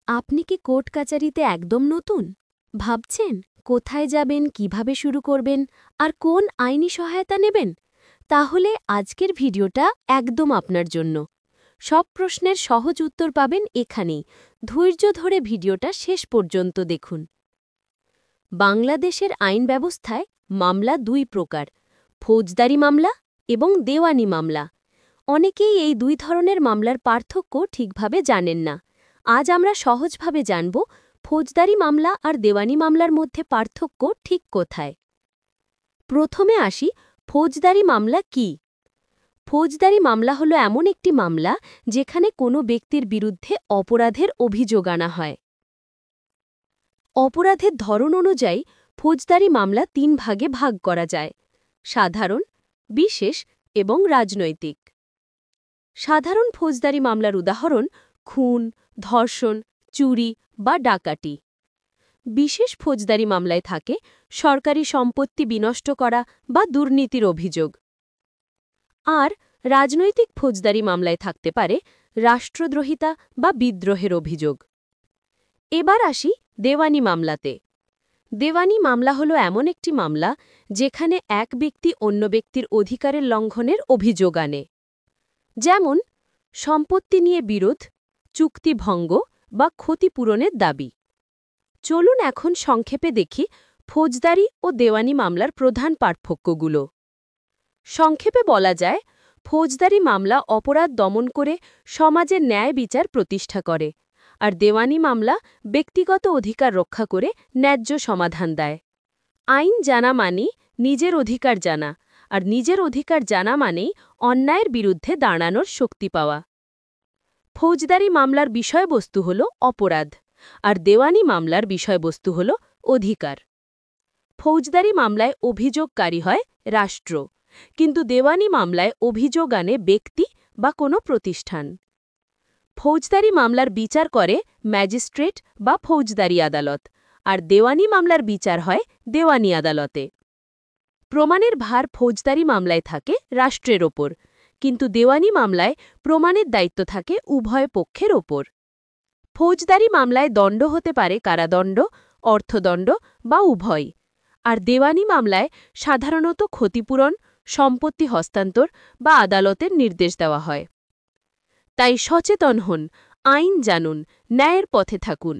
আপনি কি কোর্ট কাচারিতে একদম নতুন? ভাবছেন কোথায় যাবেন, কিভাবে শুরু করবেন আর কোন আইনি সহায়তা নেবেন? তাহলে আজকের ভিডিওটা একদম আপনার জন্য। সব প্রশ্নের সহজ উত্তর পাবেন এখানেই। ধৈর্য ধরে ভিডিওটা শেষ পর্যন্ত দেখুন। বাংলাদেশের আইন ব্যবস্থায় মামলা দুই প্রকার: ফৌজদারি মামলা এবং দেওয়ানি মামলা। অনেকেই এই দুই ধরনের মামলার পার্থক্য ঠিকভাবে জানেন না। আজ আমরা সহজভাবে জানব ফৌজদারি মামলা আর দেওয়ানি মামলার মধ্যে পার্থক্য ঠিক কোথায়। প্রথমে আসি, ফৌজদারি মামলা কি? ফৌজদারি মামলা হলো এমন একটি মামলা যেখানে কোনো ব্যক্তির বিরুদ্ধে অপরাধের অভিযোগ আনা হয়। অপরাধের ধরন অনুযায়ী ফৌজদারি মামলা তিন ভাগে ভাগ করা যায়: সাধারণ, বিশেষ এবং রাজনৈতিক। সাধারণ ফৌজদারি মামলার উদাহরণ খুন, ধর্ষণ, চুরি বা ডাকাতি। বিশেষ ফৌজদারি মামলায় থাকে সরকারি সম্পত্তি বিনষ্ট করা বা দুর্নীতির অভিযোগ। আর রাজনৈতিক ফৌজদারি মামলায় থাকতে পারে রাষ্ট্রদ্রোহিতা বা বিদ্রোহের অভিযোগ। এবার আসি দেওয়ানি মামলাতে। দেওয়ানি মামলা হলো এমন একটি মামলা যেখানে এক ব্যক্তি অন্য ব্যক্তির অধিকারের লঙ্ঘনের অভিযোগ আনে, যেমন সম্পত্তি নিয়ে বিরোধ, চুক্তি ভঙ্গ বা ক্ষতিপূরণের দাবি। চলুন এখন সংক্ষেপে দেখি ফৌজদারি ও দেওয়ানি মামলার প্রধান পার্থক্যগুলো। সংক্ষেপে বলা যায়, ফৌজদারি মামলা অপরাধ দমন করে সমাজের ন্যায় বিচার প্রতিষ্ঠা করে, আর দেওয়ানি মামলা ব্যক্তিগত অধিকার রক্ষা করে ন্যায্য সমাধান দেয়। আইন জানা মানেই নিজের অধিকার জানা, আর নিজের অধিকার জানা মানেই অন্যায়ের বিরুদ্ধে দাঁড়ানোর শক্তি পাওয়া। ফৌজদারি মামলার বিষয়বস্তু হল অপরাধ, আর দেওয়ানি মামলার বিষয়বস্তু হল অধিকার। ফৌজদারি মামলায় অভিযোগকারী হয় রাষ্ট্র, কিন্তু দেওয়ানি মামলায় অভিযোগ আনে ব্যক্তি বা কোনো প্রতিষ্ঠান। ফৌজদারি মামলার বিচার করে ম্যাজিস্ট্রেট বা ফৌজদারি আদালত, আর দেওয়ানি মামলার বিচার হয় দেওয়ানি আদালতে। প্রমাণের ভার ফৌজদারি মামলায় থাকে রাষ্ট্রের ওপর, কিন্তু দেওয়ানি মামলায় প্রমাণের দায়িত্ব থাকে উভয় পক্ষের ওপর। ফৌজদারি মামলায় দণ্ড হতে পারে কারাদণ্ড, অর্থদণ্ড বা উভয়, আর দেওয়ানি মামলায় সাধারণত ক্ষতিপূরণ, সম্পত্তি হস্তান্তর বা আদালতের নির্দেশ দেওয়া হয়। তাই সচেতন হন, আইন জানুন, ন্যায়ের পথে থাকুন।